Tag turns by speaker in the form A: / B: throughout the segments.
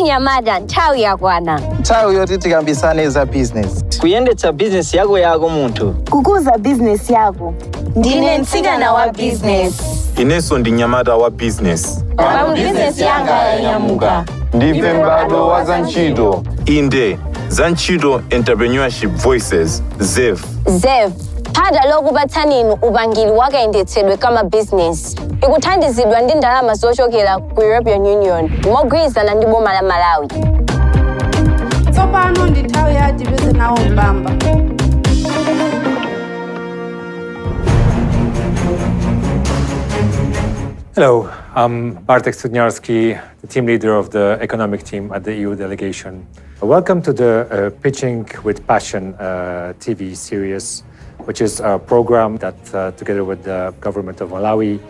A: Nyamada, nthawi yakwana.
B: Nthawi yoti tikambisane za business.
C: Kuyendetsa business yako muntu.
A: Kukuza business yako. Ndine mtsikana wa business.
D: Ineso ndi Nyamada wa business.
A: Pamwe business yanga yanyamuka.
D: Ndife mbado wa Zantchito. Inde Zantchito Entrepreneurship Voices, ZEV.
A: ZEV. Phada lokubathanini ubangili wakayendetsedwe kama business. Ikuthandizidwa ndi ndalama zochokera ku European Union. Mogwirizana ndi boma la Malawi.
E: Tsopano ndi nthawi ya tipeze nawo mbamba.
F: Hello, I'm Bartek Studniarski, the team leader of the economic team at the EU delegation. Welcome to the Pitching with Passion TV series, which is a program that, together with the government of Malawi,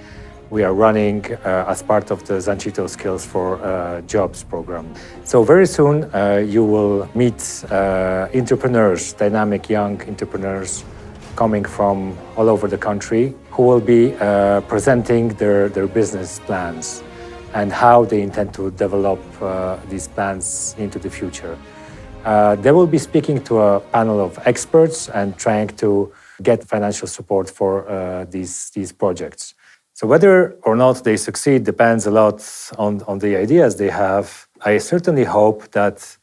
F: we are running as part of the Zantchito Skills for Jobs program. So very soon you will meet entrepreneurs, dynamic young entrepreneurs coming from all over the country who will be presenting their business plans and how they intend to develop these plans into the future. They will be speaking to a panel of experts and trying to get financial support for these projects. So whether or not they succeed depends a lot on the ideas they have. I certainly hope that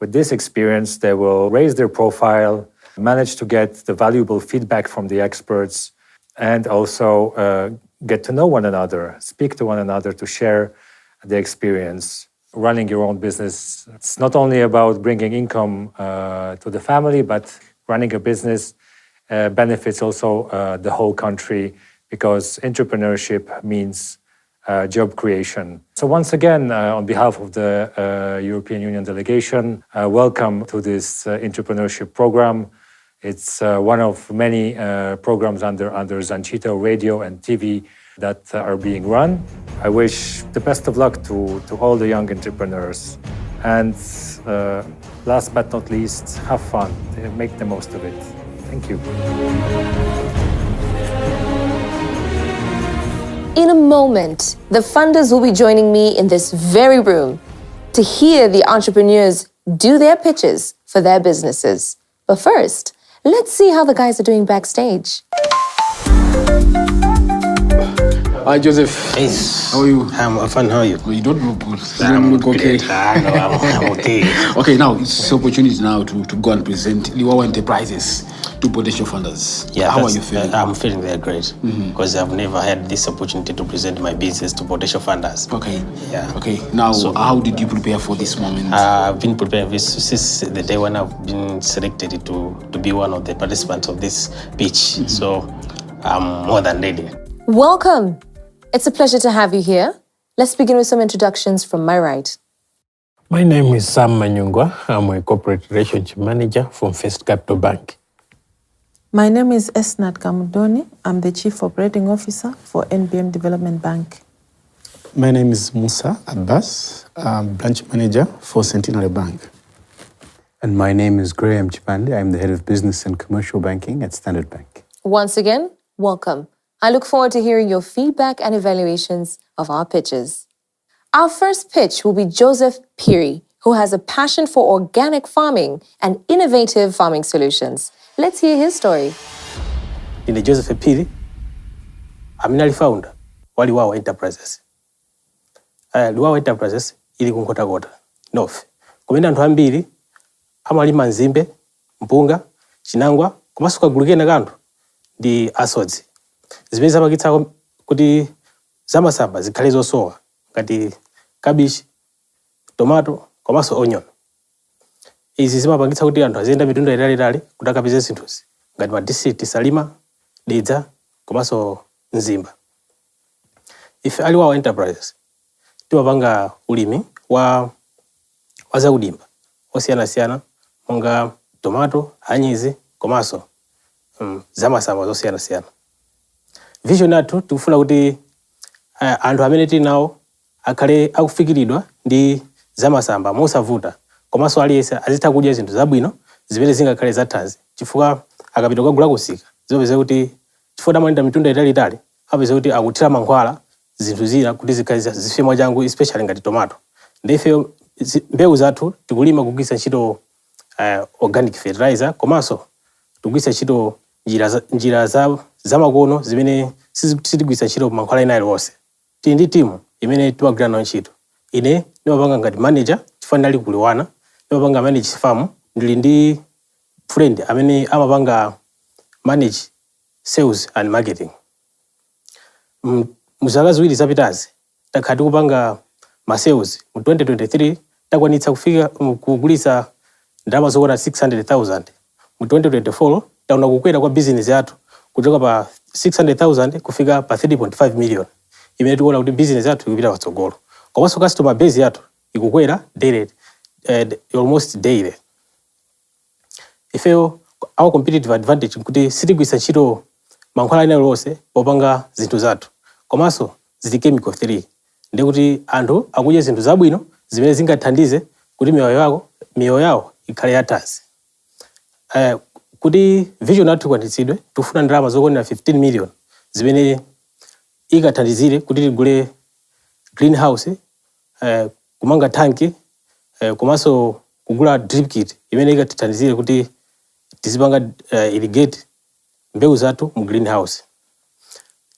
F: with this experience, they will raise their profile, manage to get the valuable feedback from the experts, and also get to know one another, speak to one another to share the experience. Running your own business, it's not only about bringing income to the family, but running a business benefits also the whole country, because entrepreneurship means job creation. So once again, on behalf of the European Union delegation, welcome to this entrepreneurship program. It's one of many programs under Zantchito radio and TV that are being run. I wish the best of luck to all the young entrepreneurs. And last but not least, have fun, make the most of it. Thank you.
G: In a moment, the funders will be joining me in this very room to hear the entrepreneurs do their pitches for their businesses. But first, let's see how the guys are doing backstage.
H: Hi, Joseph.
I: Hey.
H: How are you?
I: I'm fine. How are you?
H: Well, you don't look good. You don't look okay.
I: No, I'm okay.
H: Okay, now it's opportunity now to go and present Liwawa Enterprises to potential funders.
I: Yeah,
H: how are you feeling?
I: I'm feeling very great because I've never had this opportunity to present my business to potential funders.
H: Okay.
I: Yeah.
H: Okay. Now, so, how did you prepare for this moment?
I: I've been preparing this since the day when I've been selected to be one of the participants of this pitch. So I'm more than ready.
G: Welcome. It's a pleasure to have you here. Let's begin with some introductions from my right.
J: My name is Sam Manyungwa. I'm a corporate relationship manager from First Capital Bank.
K: My name is Esnat Kamudoni. I'm the Chief Operating Officer for NBM Development Bank.
L: My name is Musa Abbas. I'm Branch Manager for Centenary Bank.
M: And my name is Graham Chipande. I'm the Head of Business and Commercial Banking at Standard Bank.
G: Once again, welcome. I look forward to hearing your feedback and evaluations of our pitches. Our first pitch will be Joseph Piri, who has a passion for organic farming and innovative farming solutions. Let's hear his story.
I: In the Joseph Piri, I'm nearly founder wa Liwawa Enterprises. Liwawa Enterprises ili kunkota North. Kumenda anthu ambiri amalima nzimbe, mpunga, chinangwa, komanso kagulukena kanthu ndi asodzi. Zimene zapangitsa kuti zamasamba zikhale zosowa ngati kabichi, tomato, komanso onion. Izi zimapangitsa kuti anthu aziyenda mitunda italiitali kuti akapeze zinthuzi ngati ma district Salima, Dedza, komanso Nzimba. Ife Liwawa Enterprises timapanga ulimi wa zakudimba osiyanasiyana monga tomato, anyizi, komanso zamasamba zosiyanasiyana. Vision yathu tikufuna kuti anthu amene tili nawo akhale akufikiridwa ndi zamasamba mosavuta, komanso aliyense azitha kudya zinthu zabwino zimene zingakhale zathanzi, chifukwa akapita kugula kusika zimapeza kuti chifukwa amayenda mitunda italiitali apeza kuti akuthira mankhwala zinthu zina kuti zife mwachangu, especially ngati tomato. Ndife mbewu zathu tikulima kugwiritsa ntchito organic fertilizer komanso tikugwiritsa ntchito njira za makono zimene sitigwiritsa ntchito mankhwala ena aliwonse. Tili ndi timu imene timagwira nayo ntchito. Ine ndimapanga ngati manager chifukwa ndali ku Liwawa, ndimapanga manage farm, ndili ndi friend amene amapanga manage sales and marketing. Muzaka ziwiri zapitazi takhala tikupanga ma sales mu 2023 takwanitsa kufika kugulitsa ndalama zokwana 600,000. Mu 2024 taona kukwera kwa business yathu kutoka pa 600,000 kufika pa 3.5 million. Imene tikuona kuti business yathu ikupita patsogolo. Komanso customer base yathu ikukwera daily, almost daily. Ifeyo our competitive advantage kuti sitigwiritsa ntchito mankhwala ena aliwonse popanga zinthu zathu. Komanso zili chemical free. Ndi kuti anthu akudya zinthu zabwino zimene zingathandize kuti miyoyo yawo ikhale yathanzi. Kuti vision yathu ikwaniritsidwe tifuna ndalama zokwanira 15 million zimene ikathandizire kuti tigule greenhouse, kumanga tanki, komanso kugula drip kit imene ikatithandizire kuti tizipanga irrigate mbewu zathu mu greenhouse.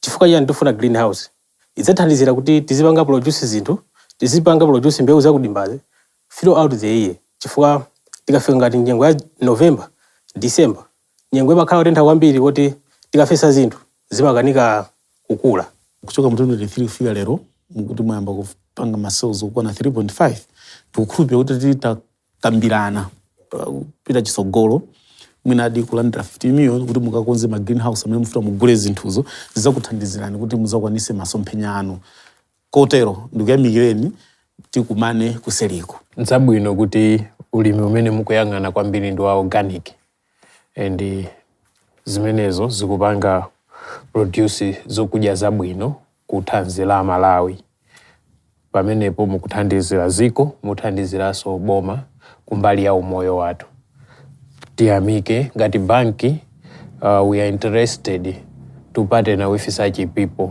I: Chifukwa chani tifuna greenhouse? Idzathandizira kuti tizipanga produce zinthu, tizipanga produce mbewu zakudimbazi throughout the year. Chifukwa tikafika ngati nyengo ya November, December, nyengo imakhala yotentha kwambiri kuti tikafesa zinthu zimakanika kukula.
L: Kuchoka mu 2023 kufika lero kuti mwayamba kupanga ma sales okwana 3.5 tikukhulupirira kuti titakambirana pita chitsogolo mwina adi kulandira 50 million kuti mukakonze ma greenhouse amene mufuna mugule zinthuzo zizakuthandizirani kuti muzakwanise masomphenya anu. Kotero ndikuyamikireni tikumane kuseliko.
J: Nzabwino kuti ulimi umene mukuyang'ana kwambiri ndi wa organic and zimenezo zikupanga produce zokudya zabwino kuthanzi la Malawi. Pamenepo mukuthandizira ziko, muthandiziranso boma kumbali ya umoyo wathu. Tiyamike ngati banki, we are interested to partner with such people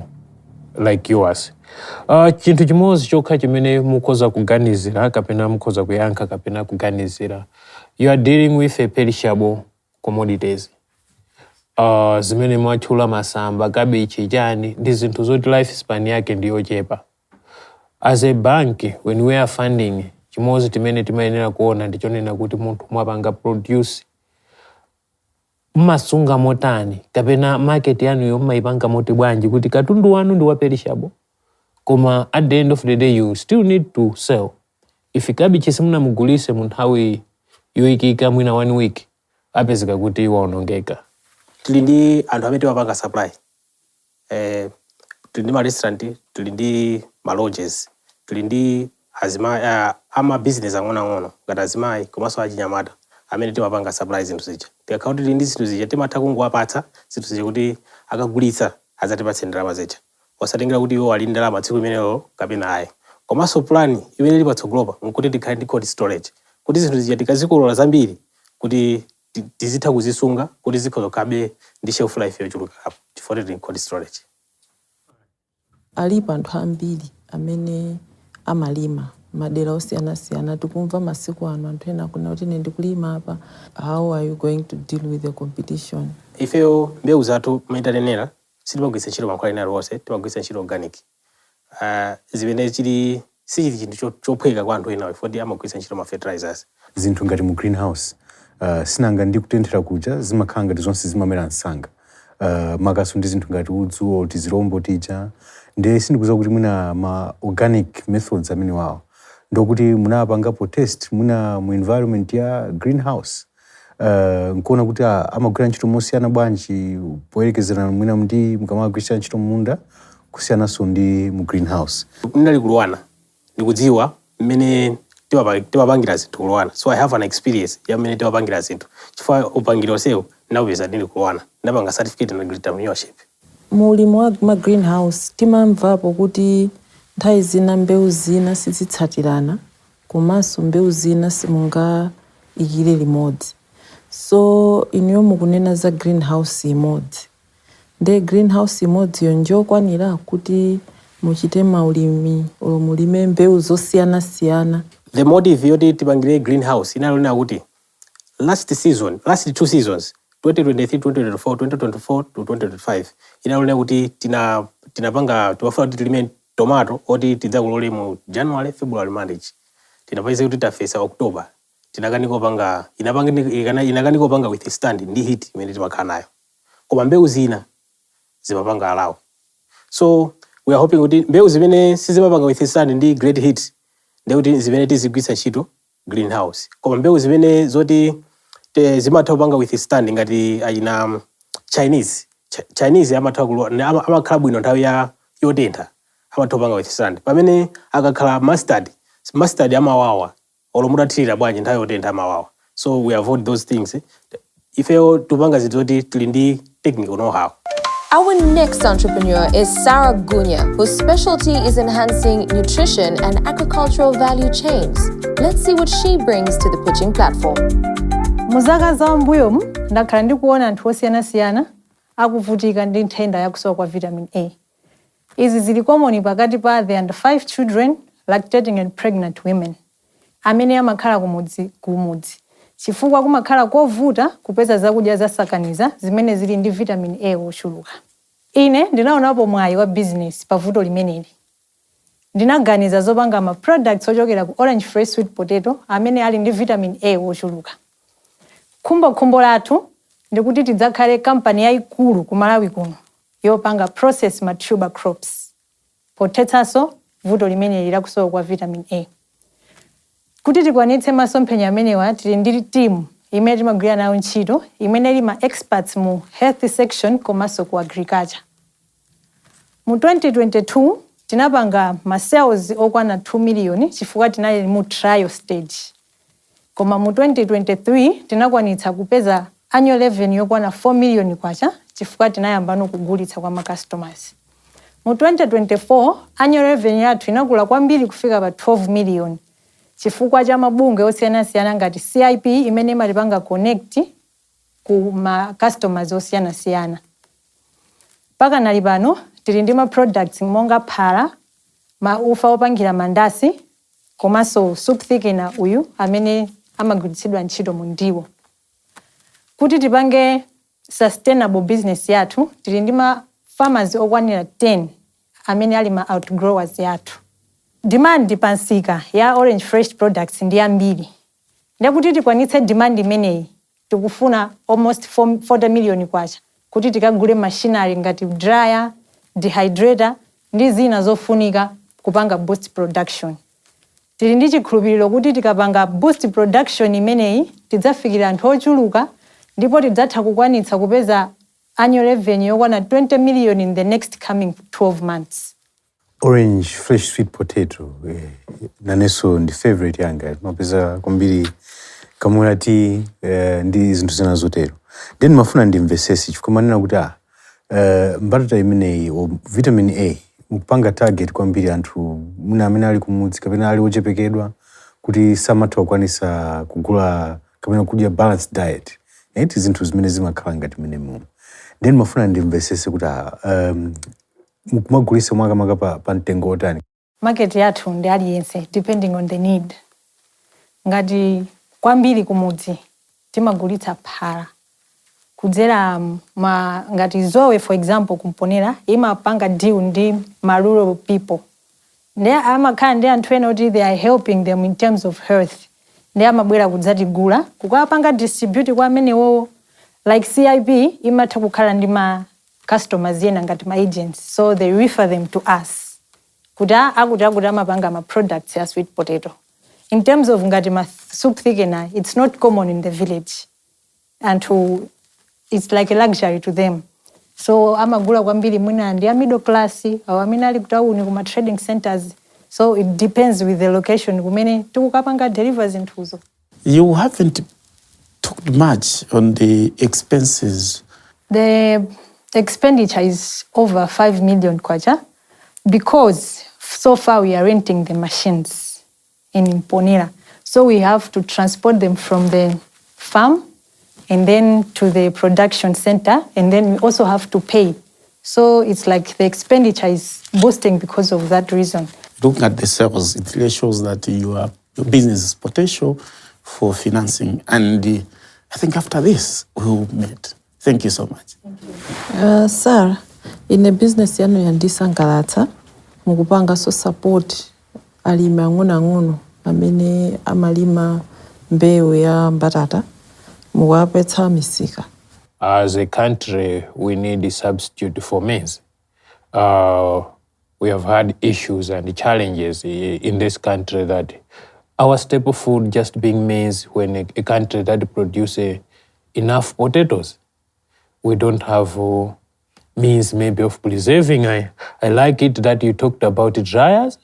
J: like yours. Chinthu chimodzi chokha chimene mukhoza kuganizira kapena mukhoza kuyankha kapena kuganizira, you are dealing with a perishable commodities. Zimene mwatchula masamba, kabichi, chani, ndi zinthu zoti life span yake ndiyochepa. As a bank, when we are funding, chimodzi timene timayenera kuona ndichonena kuti munthu mwapanga produce mmasunga motani kapena market yanu yommayipanga moti bwanji kuti katundu wanu ndi wa perishable. Koma at the end of the day you still need to sell. If kabichi simunamugulise mu nthawi yoyikika mwina 1 week, apezeka kuti waonongeka.
I: Tili ndi anthu amene timapanga supply. Tili ndi ma restaurant, tili ndi ma lodges, tili ndi ama business ang'ono ngati azimayi komanso achinyamata amene timapanga supply zinthu zija. Tikakhala kuti tili ndi zinthu zija timatha kungowapatsa zinthu zija kuti akagulitsa adzatipatse ndalama zija. Osatengera kuti iwo ali ndalama tsiku limenelo kapena ayi. Komanso plan imene ili patsogolopa nkuti tikhale ndi cold storage. Kuti zinthu zija tikazikolola zambiri kuti tizitha kuzisunga kuti zikhozokabe ndi shelf life yochuluka apo chifukwa tili cold storage.
K: Alipo anthu ambiri amene amalima madera osiyanasiyana. Tikumva masiku ano anthu ena kuna kuti ine ndikulima apa. How are you going to deal with the competition?
I: Ifeyo mbewu zathu maitenenera sitimagwiritsa ntchito mankhwala ena aliwonse, timagwiritsa ntchito organic. Zimene chili sichili chinthu chophweka kwa anthu ena ifoti amagwiritsa ntchito ma fertilizers.
M: Zinthu ngati mu greenhouse sinanga ndi kutenthera kuja zimakhala ngati zonse zimamera msanga. Makasu ndi zinthu ngati udzu oti zirombo tija ndi sindikuza kuti muna ma organic methods amene wawo ndokuti munapangapo test muna mu environment ya greenhouse. Nkuona kuti amagwira ntchito mosiyana bwanji poyerekezerana mwina ndi mukamagwiritsa ntchito munda kusiyananso ndi mu greenhouse.
I: Ndinali ku Liwawa ndikudziwa mmene timapangira zinthu ku Liwawa, so I have an experience ya mmene timapangira zinthu. Chifukwa upangiro onsewo ndinawupeza ndili ku Liwawa, ndapanga certificate na entrepreneurship.
K: Mulimi wa ma greenhouse timamvapo kuti nthawi zina mbewu zina sizitsatirana komanso mbewu zina simungayikire limodzi. So inuyo mukunena za greenhouse imodzi. Nde greenhouse imodzi yonjokwanira kuti muchite maulimi mulime mbewu zosiyanasiyana.
I: the motive yoti tipangire greenhouse inalonena kuti last two seasons 2023 2024 2024 to 2025 inalonena kuti tinapanga timafuna kuti tilime tomato oti tidzakulole mu January February March tinapaiza kuti tafesa October inakaniko panga with stand ndi heat imene timakhala nayo koma mbewu zina zimapanga alawo. So we are hoping kuti mbewu zimene sizimapanga with stand ndi great heat ndekuti zimene tizigwisa ntchito greenhouse, koma mbewu zimene zoti zimatha kupanga with stand ngati ayina Chinese amakhala bwino nthawi yotentha amatha kupanga with stand, pamene akakhala mustard amawawa olomudathirira bwanji nthawi yotentha amawawa. So we avoid those things ifeyo tupanga zitoti tili ndi technical know-how.
G: Our next entrepreneur is Sarah Gunya, whose specialty is enhancing nutrition and agricultural value chains. Let's see what she brings to the pitching platform.
N: Muzaka za mbuyomu ndakhala ndikuona anthu osiyanasiyana akuvutika ndi nthenda yakusowa kwa vitamin A. Izi zili common pakati pa the under 5 children, lactating and pregnant women amene amakhala kumudzi chifukwa kumakhala kovuta kupeza zakudya zasakaniza zimene zili ndi vitamin A wochuluka. Ine ndinaonapo mwayi wa business pavuto limeneli. Ndinaganiza zopanga ma products ochokera ku orange fresh sweet potato amene ali ndi vitamin A wochuluka. Khumbo lathu ndikuti tidzakhale company yayikulu ku Malawi kuno yopanga process ma tuber crops potethaso vuto limeneli lakusowa kwa vitamin A. Kuti tikwanitse masomphenya amenewa tili ndi team imene timagwira nayo ntchito imene ili ma experts mu health section komanso ku agriculture. Mu 2022 tinapanga ma sales okwana 2 million chifukwa tinali mu trial stage. Koma mu 2023 tinakwanitsa kupeza annual revenue yokwana 4 million kwacha chifukwa tinayamba kugulitsa kwa ma customers. Mu 2024 annual revenue yathu inakula kwambiri kufika pa 12 million. Chifukwa cha mabungwe osiyanasiyana ngati CIP imene imalipanga connect ku ma customers osiyanasiyana. Paka nali pano tili ndi ma products monga phala, maufa opangira mandasi, komanso soup thickener uyu amene amagwiritsidwa ntchito mu ndiwo. Kuti tipange sustainable business yathu tili ndi ma farmers okwanira 10 amene ali ma outgrowers yathu. Demand pansika ya orange fresh products ndi ambiri. Ndikuti tikwanitse demand imeneyi tikufuna almost 40 million kwacha kuti tikagule machinery ngati dryer, dehydrator ndi zina zofunika kupanga boost production. Tili ndi chikhulupiriro kuti tikapanga boost production imeneyi tidzafikira anthu ochuluka ndipo tidzatha kukwanitsa kupeza annual revenue yokwana 20 million in the next coming 12 months.
M: Orange fresh sweet potato naneso ndi favorite yanga mapeza kwambiri kamurati ndi zinthu zina zotero. Then mafuna ndimvesesi chifukwa manena kuti mbatata imeneyi vitamin A mukupanga target kwambiri anthu muna amene ali kumudzi kapena ali ochepekedwa kuti samatha kukwanisa kugula kapena kudya balanced diet. Eti zinthu zimene zimakhala ngati menemu. Then mafuna ndimvesese kuti mukumagulisa mwaka pa mtengo otani.
N: Market yathu ndi aliyense depending on the need. Ngati kwambiri kumudzi timagulitsa phala kudzera ngati Zoe for example kumponera imapanga deal ndi ma rural people. Ndi amakhala ndi anthu ena kuti they are helping them in terms of health. Ndi amabwera kudzatigula kukapanga distribute kwa amenewo like CIP imatha kukhala ndi ma customers yena ngati ma agents, so they refer them to us. Kuti akuti amapanga ma products ya sweet potato. In terms of ngati ma soup thickener, it's not common in the village. And it's like a luxury to them. So amagula kwambiri mwina ndi a middle class, au amene ali kutauni kuma trading centers. So it depends with the location kumene tikukapanga deliveries nthuzo.
L: You haven't talked much on the expenses.
N: The expenditure is over 5 million kwacha because so far we are renting the machines in Imponera. So we have to transport them from the farm and then to the production center, and then we also have to pay. So it's like the expenditure is boosting because of that reason.
L: Looking at the sales, it really shows that you are your business potential for financing. And I think after this, we'll meet. Thank you so much.
K: Sir, in a business yanu yandisangalatsa mukupanga so support alimi ang'ono amene amalima mbewu ya mbatata mukuwapetsa misika.
J: As a country, we need a substitute for maize. We have had issues and challenges in this country that our staple food just being maize when a country that produces enough potatoes. We don't have means maybe of preserving. I like it that you talked about dryers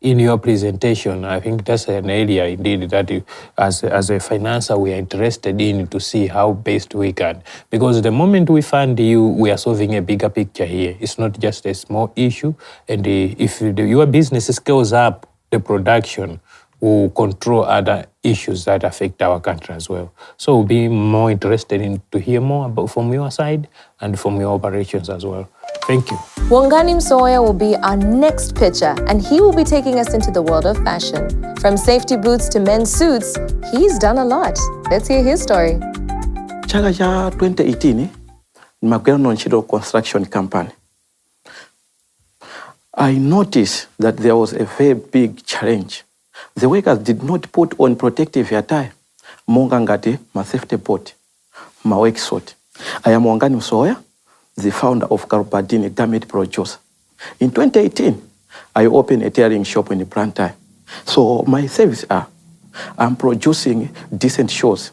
J: in your presentation. I think that's an area indeed that you, as a financer, we are interested in to see how best we can. Because the moment we fund you, we are solving a bigger picture here. It's not just a small issue. And if your business scales up the production, will control other issues that affect our country as well. So we'll be more interested in to hear more about from your side and from your operations as well. Thank you.
G: Wongani Msoya will be our next pitcher, and he will be taking us into the world of fashion. From safety boots to men's suits, he's done a lot. Let's hear his story.
O: Chaka cha 2018, nimagwera Zantchito construction company. I noticed that there was a very big challenge. The workers did not put on protective attire, monga ngati ma safety boot, ma work suit. I am Wongani Msoya, the founder of Kalubadini garment producer. In 2018, I opened a tailoring shop in Blantyre. So my services are, I'm producing decent shoes,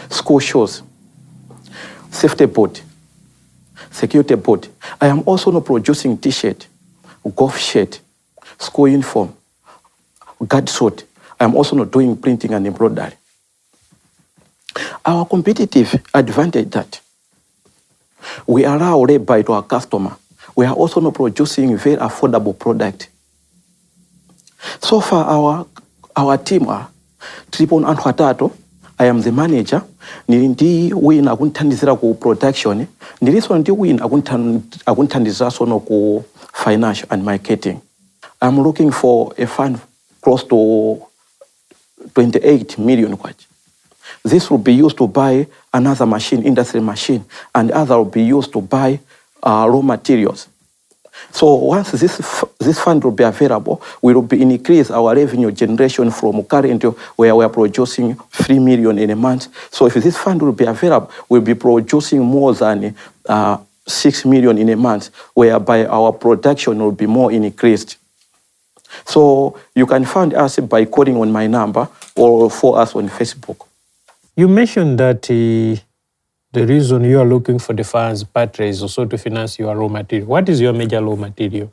O: school shoes, safety boot, security boot. I am also not producing t-shirt, golf shirt, school uniform, guard suit. I am also not doing printing and embroidery. Our competitive advantage that we allow labor to our customer. We are also not producing very affordable product. So far, our team are Tripon and Hwatato. I am the manager. Nilindi win akunthandizira ku production. Niliso ndi win akunthandizira sono ku financial and marketing. I'm looking for a fund close to 28 million kwacha. This will be used to buy another machine, industry machine, and other will be used to buy raw materials. So once this fund will be available, we will be increase our revenue generation from currently where we are producing 3 million in a month. So if this fund will be available, we'll be producing more than 6 million in a month, whereby our production will be more increased. So you can find us by calling on my number or for us on Facebook.
J: You mentioned that the reason you are looking for the funds partly is also to finance your raw material. What is your major raw material?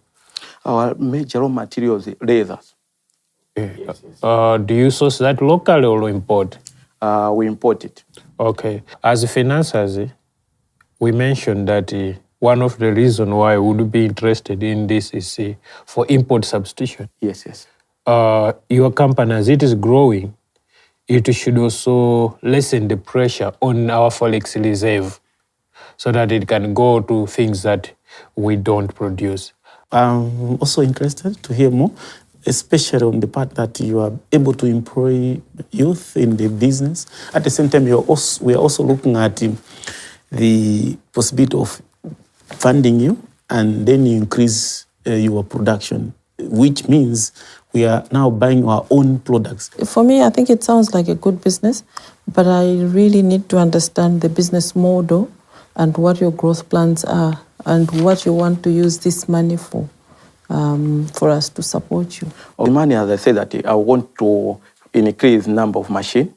O: Our major raw material is leathers.
J: Do you source that locally or import?
O: We import it.
J: Okay. As financiers, we mentioned that one of the reasons why we would be interested in this is for import substitution.
O: Yes, yes.
J: Your company, as it is growing, it should also lessen the pressure on our forex reserve so that it can go to things that we don't produce.
L: I'm also interested to hear more, especially on the part that you are able to employ youth in the business. At the same time, we are also looking at the possibility of funding you and then you increase your production, which means we are now buying our own products.
K: For me, I think it sounds like a good business, but I really need to understand the business model and what your growth plans are and what you want to use this money for us to support you.
O: The money, as I said, that I want to increase the number of machines,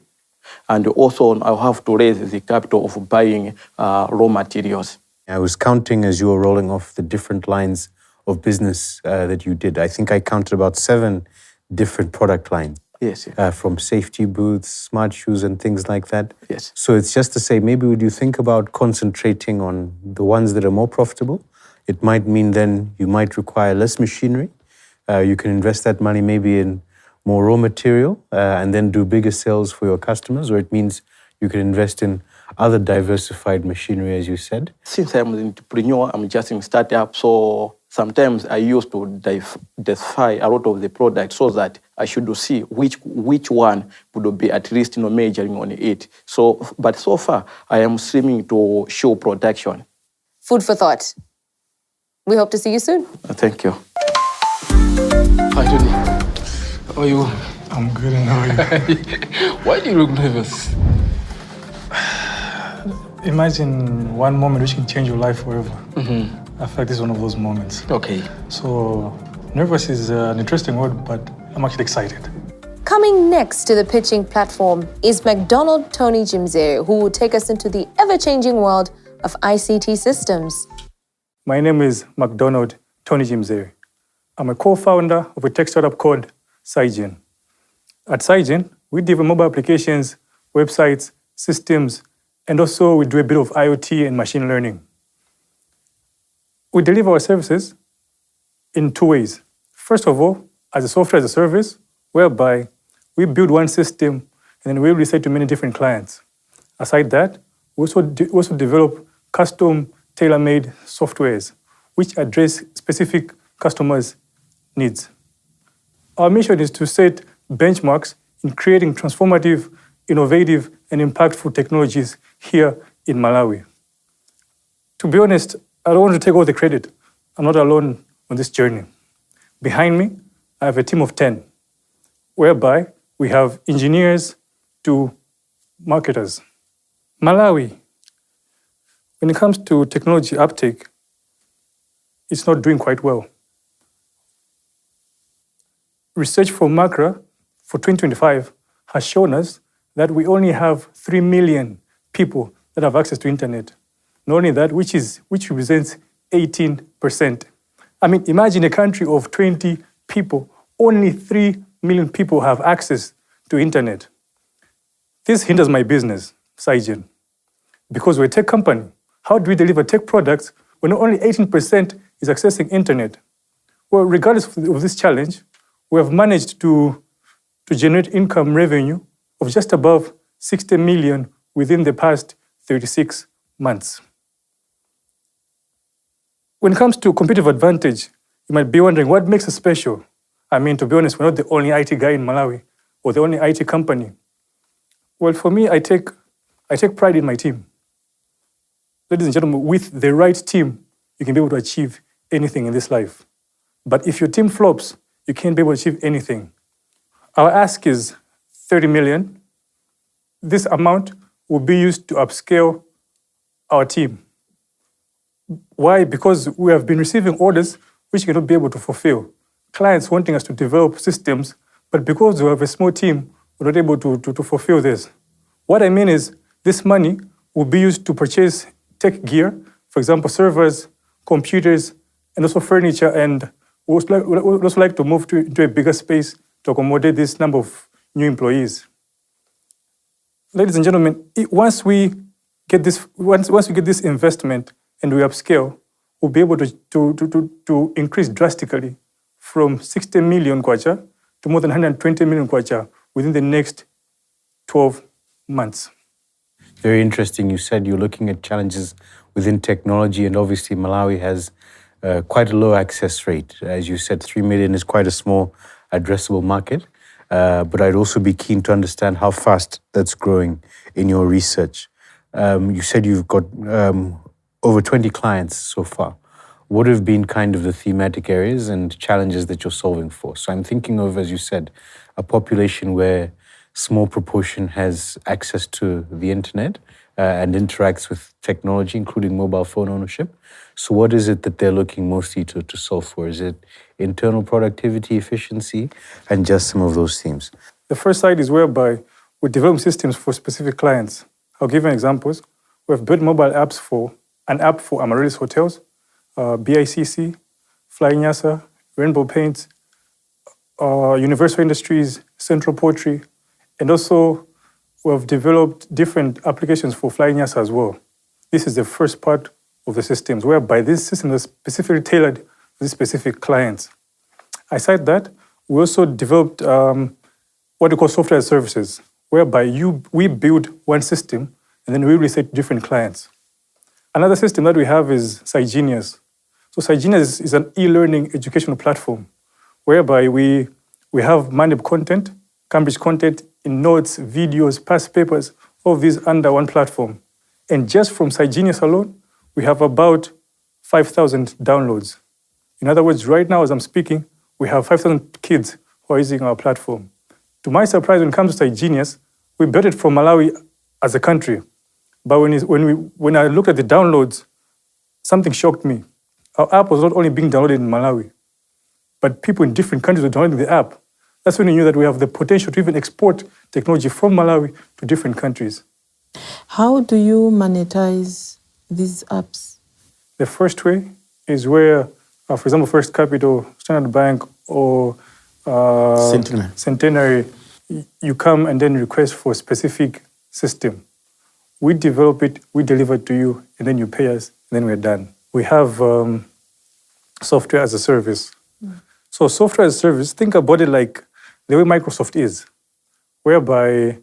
O: and also I have to raise the capital of buying raw materials.
M: I was counting as you were rolling off the different lines of business that you did. I think I counted about 7 different product lines.
O: Yes. Yes.
M: From safety boots, smart shoes, and things like that.
O: Yes.
M: So it's just to say, maybe would you think about concentrating on the ones that are more profitable? It might mean then you might require less machinery. You can invest that money maybe in more raw material and then do bigger sales for your customers, or it means you can invest in other diversified machinery, as you said.
O: Since I'm an entrepreneur, I'm just in startup, so sometimes I used to diversify a lot of the products so that I should see which one would be at least majoring on it. So, but so far I am streaming to show production.
G: Food for thought. We hope to see you soon.
O: Thank you.
H: Hi, Tony. How are you?
P: I'm good, and how are you?
H: Why do you look nervous?
P: Imagine one moment which can change your life forever.
H: Mm-hmm.
P: I feel like this is one of those moments.
H: Okay.
P: So, nervous is an interesting word, but I'm actually excited.
G: Coming next to the pitching platform is McDonald Tony Jimzere, who will take us into the ever-changing world of ICT systems.
P: My name is McDonald Tony Jimzere. I'm a co-founder of a tech startup called Sygen. At Sygen, we develop mobile applications, websites, systems, and also we do a bit of IoT and machine learning. We deliver our services in two ways. First of all, as a software as a service, whereby we build one system and then we resell to many different clients. Aside that, we also develop custom, tailor-made softwares which address specific customers' needs. Our mission is to set benchmarks in creating transformative, innovative, and impactful technologies here in Malawi. To be honest, I don't want to take all the credit. I'm not alone on this journey. Behind me, I have a team of 10, whereby we have engineers to marketers. Malawi, when it comes to technology uptake, it's not doing quite well. Research from Macra for 2025 has shown us that we only have 3 million people that have access to internet. Not only that, which represents 18%. I mean, imagine a country of 20 people, only 3 million people have access to internet. This hinders my business, Sygen, because we're a tech company. How do we deliver tech products when only 18% is accessing internet? Well, regardless of this challenge, we have managed to generate income revenue of just above 60 million within the past 36 months. When it comes to competitive advantage, you might be wondering what makes us special. I mean, to be honest, we're not the only IT guy in Malawi or the only IT company. Well, for me, I take pride in my team. Ladies and gentlemen, with the right team, you can be able to achieve anything in this life. But if your team flops, you can't be able to achieve anything. Our ask is 30 million. This amount will be used to upscale our team. Why? Because we have been receiving orders which we cannot be able to fulfill. Clients wanting us to develop systems, but because we have a small team, we're not able to fulfill this. What I mean is, this money will be used to purchase tech gear, for example, servers, computers, and also furniture, and we would also like to move into a bigger space to accommodate this number of new employees. Ladies and gentlemen, once we get this investment and we upscale, we'll be able to increase drastically from 60 million kwacha to more than 120 million kwacha within the next 12 months.
M: Very interesting. You said you're looking at challenges within technology, and obviously Malawi has quite a low access rate. As you said, 3 million is quite a small addressable market, but I'd also be keen to understand how fast that's growing in your research. You said you've got over 20 clients so far. What have been kind of the thematic areas and challenges that you're solving for? So I'm thinking of, as you said, a population where small proportion has access to the internet and interacts with technology, including mobile phone ownership. So what is it that they're looking mostly to solve for? Is it internal productivity, efficiency, and just some of those themes?
P: The first side is whereby we develop systems for specific clients. I'll give you examples. We have built mobile apps an app for Amaryllis Hotels, BICC, Flying Yasa, Rainbow Paints, Universal Industries, Central Poultry, and also we have developed different applications for Flying Yasa as well. This is the first part of the systems, whereby these systems are specifically tailored to these specific clients. Aside that, we also developed what we call software as services, whereby we build one system and then we resell to different clients. Another system that we have is Sygenius. So Sygen is an e-learning educational platform whereby we have Manib content, Cambridge content in notes, videos, past papers, all of these under one platform. And just from Sygen alone, we have about 5,000 downloads. In other words, right now as I'm speaking, we have 5,000 kids who are using our platform. To my surprise, when it comes to Sygen, we built it from Malawi as a country. But when I looked at the downloads, something shocked me. Our app was not only being downloaded in Malawi, but people in different countries were downloading the app. That's when we knew that we have the potential to even export technology from Malawi to different countries.
K: How do you monetize these apps?
P: The first way is where, for example, First Capital, Standard Bank, or Centenary, you come and then request for a specific system. We develop it, we deliver it to you, and then you pay us, and then we're done. We have software as a service. So software as a service, think about it like the way Microsoft is, whereby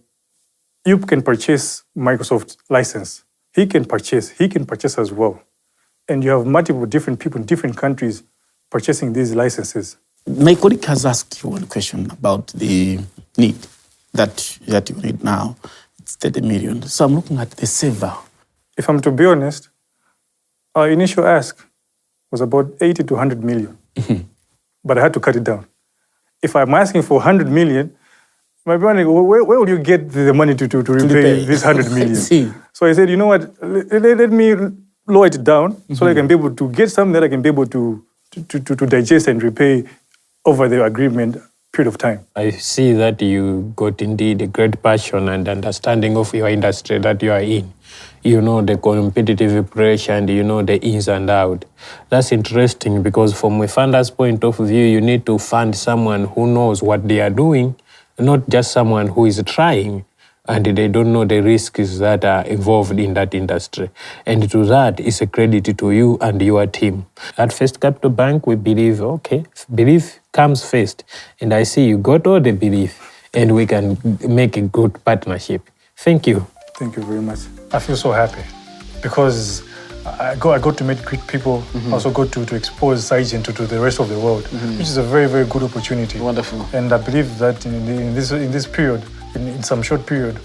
P: you can purchase Microsoft license. He can purchase as well. And you have multiple different people in different countries purchasing these licenses.
L: My colleague has asked you one question about the need that you need now. It's 30 million. So I'm looking at the saver.
P: If I'm to be honest, our initial ask was about 80 to 100 million. But I had to cut it down. If I'm asking for 100 million, my brother, where will you get the money to repay this 100 million? So I said, you know what, let me lower it down so I can be able to get something that I can be able to digest and repay over the agreement period of time.
J: I see that you got indeed a great passion and understanding of your industry that you are in. You know the competitive pressure and you know the ins and outs. That's interesting because from a funder's point of view, you need to fund someone who knows what they are doing, not just someone who is trying and they don't know the risks that are involved in that industry. And to that is a credit to you and your team. At First Capital Bank, we believe, okay, belief comes first. And I see you got all the belief and we can make a good partnership. Thank you.
P: Thank you very much. I feel so happy because I got to meet great people, also got to expose Sygen to the rest of the world, which is a very, very good opportunity.
L: Wonderful.
P: And I believe that in this period, in some short period,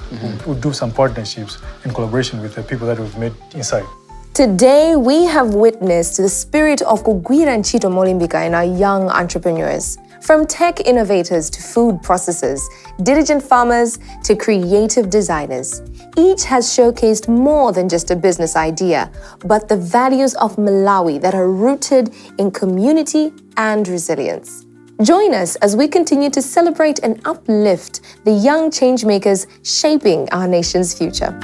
P: we'll do some partnerships in collaboration with the people that we've met inside.
G: Today, we have witnessed the spirit of kugwira ntchito molimbika in our young entrepreneurs. From tech innovators to food processors, diligent farmers to creative designers. Each has showcased more than just a business idea, but the values of Malawi that are rooted in community and resilience. Join us as we continue to celebrate and uplift the young changemakers shaping our nation's future.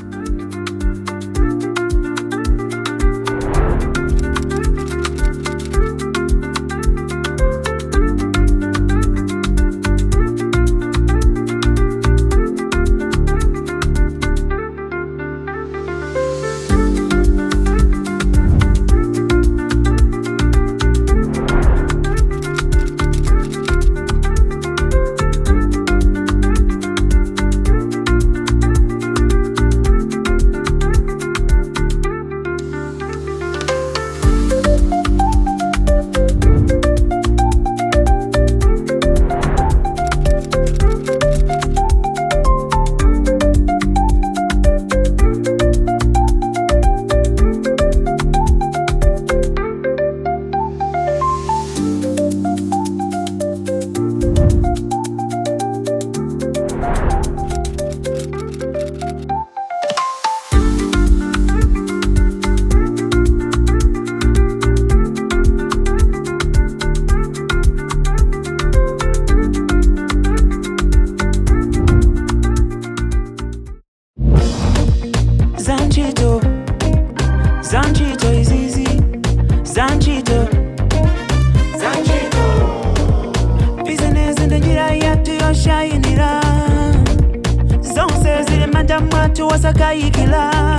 Q: Zantchito is easy. Zantchito. Business in the njira yatu yoshainira. Zonse zile manja mwatu wasakayikila.